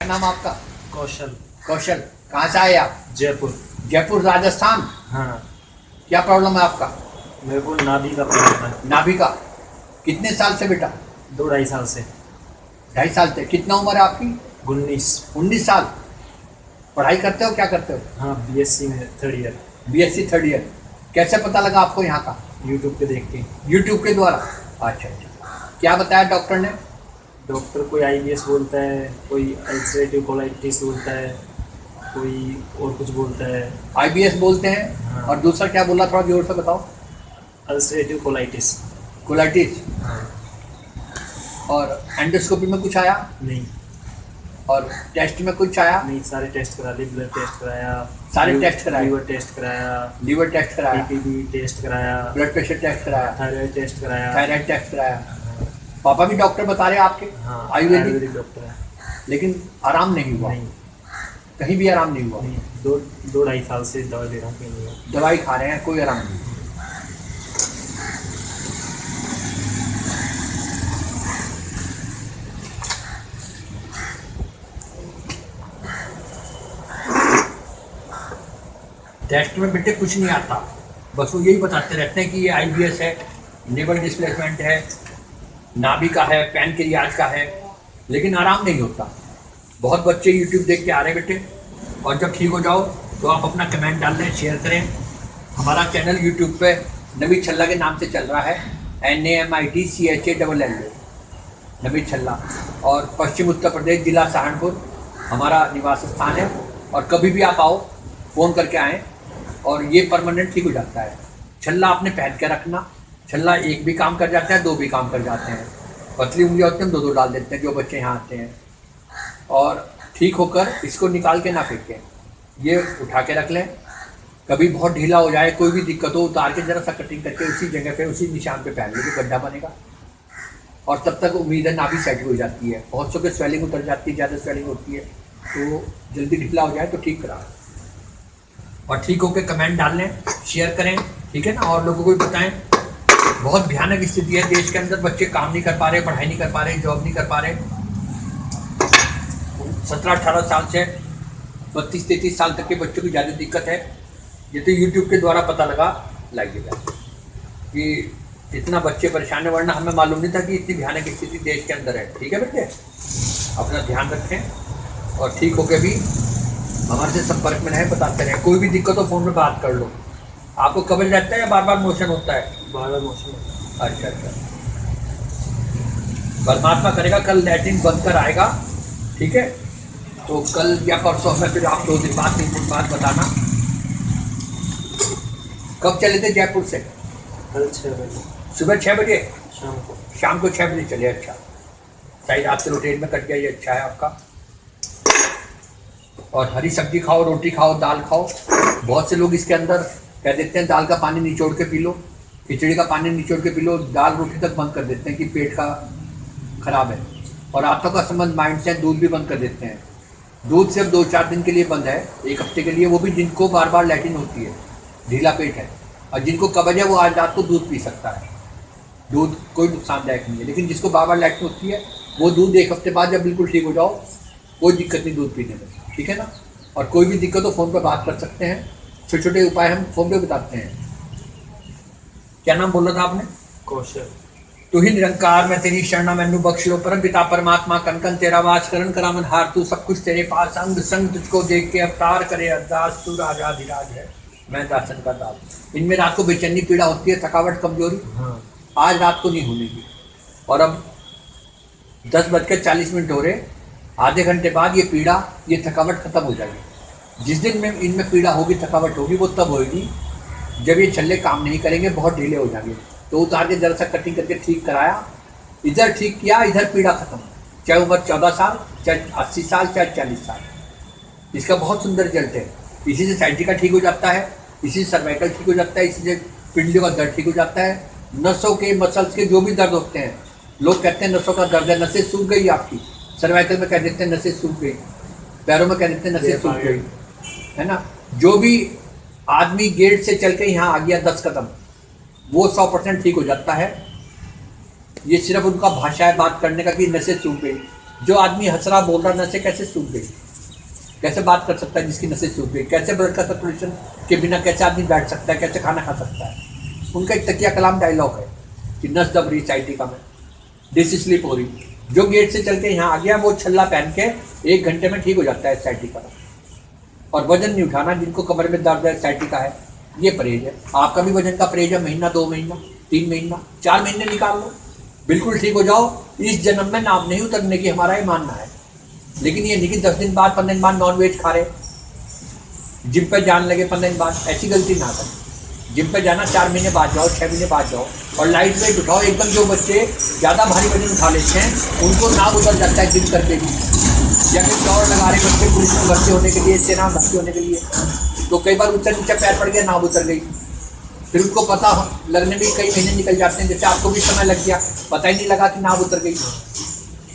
क्या नाम आपका? कौशल। कौशल। कहाँ से आए आप? जयपुर। जयपुर राजस्थान। हाँ, क्या प्रॉब्लम है आपका? मेरे को नाभि का प्रॉब्लम है। नाभि का। कितने साल से बेटा? 2-2.5 साल से। 2.5 साल से। कितना उम्र है आपकी? 19। 19 साल। पढ़ाई करते हो? क्या करते हो? हाँ, बीएससी में 3rd year. BSc 3rd year. कैसे पता लगा आपको यहाँ का? यूट्यूब पे देख के। यूट्यूब के द्वारा। अच्छा अच्छा। क्या बताया डॉक्टर ने? डॉक्टर कोई आईबीएस बोलता है, कोई अल्सरेटिव कोलाइटिस बोलता है, कोई और कुछ बोलता है। आईबीएस बोलते हैं। हाँ। और दूसरा क्या बोला, थोड़ा जोर से बताओ। Ulcerative colitis. कोलाइटिस। हाँ। और एंडोस्कोपी में कुछ आया? नहीं। और टेस्ट में कुछ आया? नहीं, सारे टेस्ट करा लिए। ब्लड टेस्ट कराया, सारे टेस्ट कराए? लीवर टेस्ट कराया, लीवर टेस्ट कराया, पीपीबी टेस्ट कराया, ब्लड प्रेशर टेस्ट कराया, थायराइड टेस्ट कराया। थायराइड टेस्ट कराया। पापा भी डॉक्टर बता रहे हैं आपके? हाँ, आयुर्वेदिक। डॉक्टर है। लेकिन आराम नहीं हुआ? नहीं, कहीं भी आराम नहीं हुआ? नहीं। 2-2.5 साल से दवा ले रहा हूँ, कहीं नहीं हुआ। दवाई खा रहे हैं, कोई आराम नहीं। टेस्ट में बेटे कुछ नहीं आता, बस वो यही बताते रहते हैं कि ये आईबीएस है, नेवल डिस्प्लेसमेंट है, नाभि का है, पैनक्रियाज का है, लेकिन आराम नहीं होता। बहुत बच्चे यूट्यूब देख के आ रहे बेटे, और जब ठीक हो जाओ तो आप अपना कमेंट डाल दें, शेयर करें। हमारा चैनल यूट्यूब पे नवीद छल्ला के नाम से चल रहा है, NAMIDCHALL, नवीद छल्ला। और पश्चिम उत्तर प्रदेश, जिला सहारनपुर हमारा निवास स्थान है। और कभी भी आप आओ, फ़ोन करके आएँ, और ये परमानेंट ठीक हो जाता है। छल्ला आपने पहन के रखना। छल्ला एक भी काम कर जाता है, 2 भी काम कर जाते हैं। पतली उंगलियाँ होती हैं, हम 2-2 डाल देते हैं जो बच्चे यहाँ आते हैं। और ठीक होकर इसको निकाल के ना फेंकें, ये उठा के रख लें। कभी बहुत ढीला हो जाए, कोई भी दिक्कत हो, उतार के जरा सा कटिंग करके उसी जगह पे, उसी निशान पे पहन लो, जो गड्ढा बनेगा। और तब तक उम्मीद है नाभि सेट हो जाती है। बहुत सौ के स्वेलिंग उतर जाती है, ज़्यादा स्वेलिंग होती है, तो जल्दी ढीला हो जाए तो ठीक करा। और ठीक होकर कमेंट डाल लें, शेयर करें, ठीक है ना, और लोगों को भी बताएं। बहुत भयानक स्थिति है देश के अंदर, बच्चे काम नहीं कर पा रहे, पढ़ाई नहीं कर पा रहे, जॉब नहीं कर पा रहे। 17-18 साल से 32-33 साल तक के बच्चों की ज़्यादा दिक्कत है। ये तो यूट्यूब के द्वारा पता लगा लाइएगा कि इतना बच्चे परेशान है, वरना हमें मालूम नहीं था कि इतनी भयानक स्थिति देश के अंदर है। ठीक है बेटे, अपना ध्यान रखें, और ठीक होकर भी हमारे से संपर्क में रहें, बताते रहें। कोई भी दिक्कत हो फ़ोन पे बात कर लो। आपको कब्ज रहता है या बार बार मोशन होता है? बार-बार मोशन होता है। अच्छा अच्छा। परमात्मा करेगा कल लैट्रिन बंद कर आएगा, ठीक है? तो कल या परसों में फिर आप 2 दिन बाद 3 दिन बाद बताना। कब चले थे जयपुर से? कल 6 बजे सुबह 6 बजे? शाम को। शाम को 6 बजे चले। अच्छा, शायद आपसे रोटेट में कट गया, ये अच्छा है आपका। और हरी सब्जी खाओ, रोटी खाओ, दाल खाओ। बहुत से लोग इसके अंदर कह देते हैं दाल का पानी निचोड़ के पी लो, खिचड़ी का पानी निचोड़ के पी लो, दाल रोटी तक बंद कर देते हैं कि पेट का खराब है। और आंतों का संबंध माइंड से, दूध भी बंद कर देते हैं। दूध सिर्फ 2-4 दिन के लिए बंद है, 1 हफ्ते के लिए, वो भी जिनको बार बार लैट्रिन होती है, ढीला पेट है। और जिनको कब्ज है वो आज रात को दूध पी सकता है, दूध कोई नुकसानदायक नहीं है। लेकिन जिसको बार बार लैट्रिन होती है, वो दूध 1 हफ्ते बाद जब बिल्कुल ठीक हो जाओ, कोई दिक्कत नहीं दूध पीने में, ठीक है ना। और कोई भी दिक्कत हो फ़ोन पर बात कर सकते हैं, छोटे छोटे उपाय हम फ़ोन पे बताते हैं। क्या नाम बोला था आपने? कौशल। तू ही निरंकार, मैं तेरी शरणा मैनू बख्श लो, परम पिता परमात्मा कन कन तेरा वास, करण करावन हार तू सब कुछ तेरे पास, अंग संग तुझको देख के अवतार करे अरदास, तू राजाधिराज है, मैं दासन का दास। इनमें रात को बेचैनी पीड़ा होती है, थकावट कमजोरी, हाँ। आज रात को नहीं होने की। और अब 10:40 हो रहे, आधे घंटे बाद ये पीड़ा, ये थकावट खत्म हो जाएगी। जिस दिन में इनमें पीड़ा होगी, थकावट होगी, वो तब होगी जब ये छल्ले काम नहीं करेंगे, बहुत ढीले हो जाएंगे। तो उतार के जरा सा कटिंग करके ठीक कराया, इधर ठीक किया, इधर पीड़ा खत्म। चाहे उम्र 14 साल, चाहे 80 साल, चाहे 40 साल। इसका बहुत सुंदर रिजल्ट है। इसी से साइटिका ठीक हो जाता है, इसी से सर्वाइकल ठीक हो जाता है, इसी से पिंडलियों का दर्द ठीक हो जाता है। नसों के, मसल्स के जो भी दर्द होते हैं, लोग कहते हैं नसों का दर्द है, नसें सूख गई आपकी। सर्वाइकल में कह देते हैं नसें सूख गई, पैरों में कह देते हैं नसें सूख गई, है ना। जो भी आदमी गेट से चल के यहाँ आ गया 10 कदम, वो 100% ठीक हो जाता है। ये सिर्फ उनका भाषा है बात करने का कि नसें सूख गई। जो आदमी हंस रहा बोल रहा, नसें कैसे सूख गई? कैसे बात कर सकता है जिसकी नसें सूख गई? कैसे ब्लड का सर्कुलेशन के बिना कैसे आदमी बैठ सकता है? कैसे खाना खा सकता है? उनका एक तकिया कलाम डायलॉग है कि नस दब रही साइटिका में, डिस स्लिप हो रही। जो गेट से चल के यहाँ आ गया वो छल्ला पहन के 1 घंटे में ठीक हो जाता है साइटिका। और वजन नहीं उठाना, जिनको कमर में दर्द है, साइटिका है, ये परहेज है। आपका भी वजन का परहेज है, महीना, 2 महीना, 3 महीना, 4 महीने निकाल लो, बिल्कुल ठीक हो जाओ। इस जन्म में नाम नहीं उतरने की हमारा ये मानना है। लेकिन ये नहीं कि 10 दिन बाद 15 दिन बाद नॉन वेज खा रहे, जिम पे जान लगे 15 दिन बाद, ऐसी गलती ना करें। जिम पे जाना 4 महीने बाद जाओ, 6 महीने बाद जाओ, और लाइट वेट उठाओ एकदम। जो बच्चे ज़्यादा भारी वजन उठा लेते हैं उनको नाम उतर जाता है जिम करके भी, या फिर दौड़ लगा रहे बच्चे पुलिस में भर्ती होने के लिए, सेना में भर्ती होने के लिए, तो कई बार ऊंचा नीचा पैर पड़ गया, नाव उतर गई, फिर उनको पता लगने में कई महीने निकल जाते हैं। जैसे आपको भी समय लग गया, पता ही नहीं लगा कि नाव उतर गई।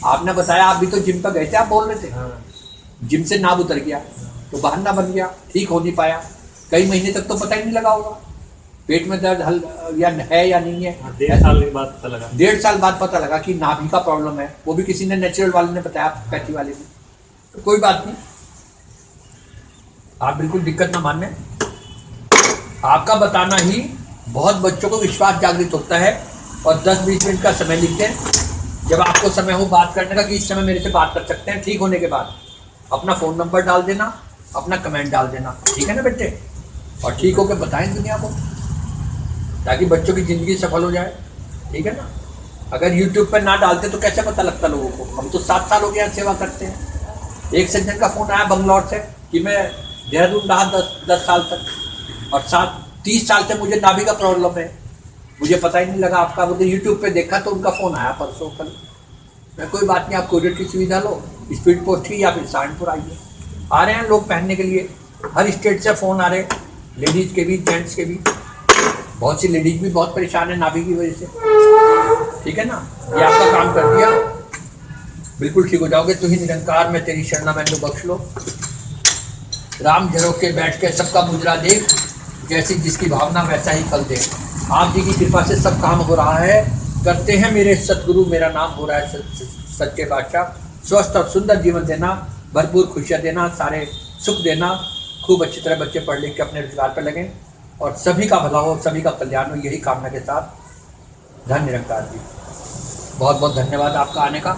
आपने बताया आप भी तो जिम पर गए थे, आप बोल रहे थे, जिम से नाव उतर गया तो बहाना बन गया, ठीक हो नहीं पाया, कई महीने तक तो पता ही नहीं लगा होगा पेट में दर्द या है या नहीं है। 1.5 साल के बाद पता लगा। 1.5 साल बाद पता लगा कि नाभि का प्रॉब्लम है, वो भी किसी ने नेचुरल वाले ने बताया, पैथी वाले ने। तो कोई बात नहीं, आप बिल्कुल दिक्कत ना माने। आपका बताना ही बहुत बच्चों को विश्वास जागृत होता है। और 10-20 मिनट का समय लिखते हैं, जब आपको समय हो बात करने का कि इस समय मेरे से बात कर सकते हैं, ठीक होने के बाद अपना फ़ोन नंबर डाल देना, अपना कमेंट डाल देना, ठीक है ना बेटे? और ठीक होकर बताएं दुनिया को, ताकि बच्चों की ज़िंदगी सफल हो जाए, ठीक है ना? अगर यूट्यूब पर ना डालते तो कैसे पता लगता लोगों को? हम तो 7 साल हो गया सेवा करते हैं। एक सज्जन का फ़ोन आया बंगलौर से कि मैं देहरादून रहा 10 साल तक, और 30 साल से मुझे नाभि का प्रॉब्लम है, मुझे पता ही नहीं लगा। आपका वो यूट्यूब पे देखा तो उनका फ़ोन आया परसों कल। मैं कोई बात नहीं, आप कोरियर की सुविधा लो, स्पीड पोस्ट की, या फिर सहारनपुर आइए। आ रहे हैं लोग पहनने के लिए, हर स्टेट से फ़ोन आ रहे हैं, लेडीज़ के भी, जेंट्स के भी। बहुत सी लेडीज़ भी बहुत परेशान है नाभि की वजह से, ठीक है ना? ये आपका काम कर दिया, बिल्कुल ठीक हो जाओगे। तू ही निरंकार में तेरी शरणा मैंने बख्श लो। राम झरोके बैठ के सबका मुजरा देख, जैसी जिसकी भावना वैसा ही फल दे। आप जी की कृपा से सब काम हो रहा है, करते हैं मेरे सतगुरु, मेरा नाम हो रहा है सच्चे बादशाह। स्वस्थ और सुंदर जीवन देना, भरपूर खुशियाँ देना, सारे सुख देना, खूब अच्छी तरह बच्चे पढ़ लिख के अपने रोजगार पर लगें, और सभी का भला हो, सभी का कल्याण हो, यही कामना के साथ धन निरंकार जी। बहुत बहुत धन्यवाद आपका आने का।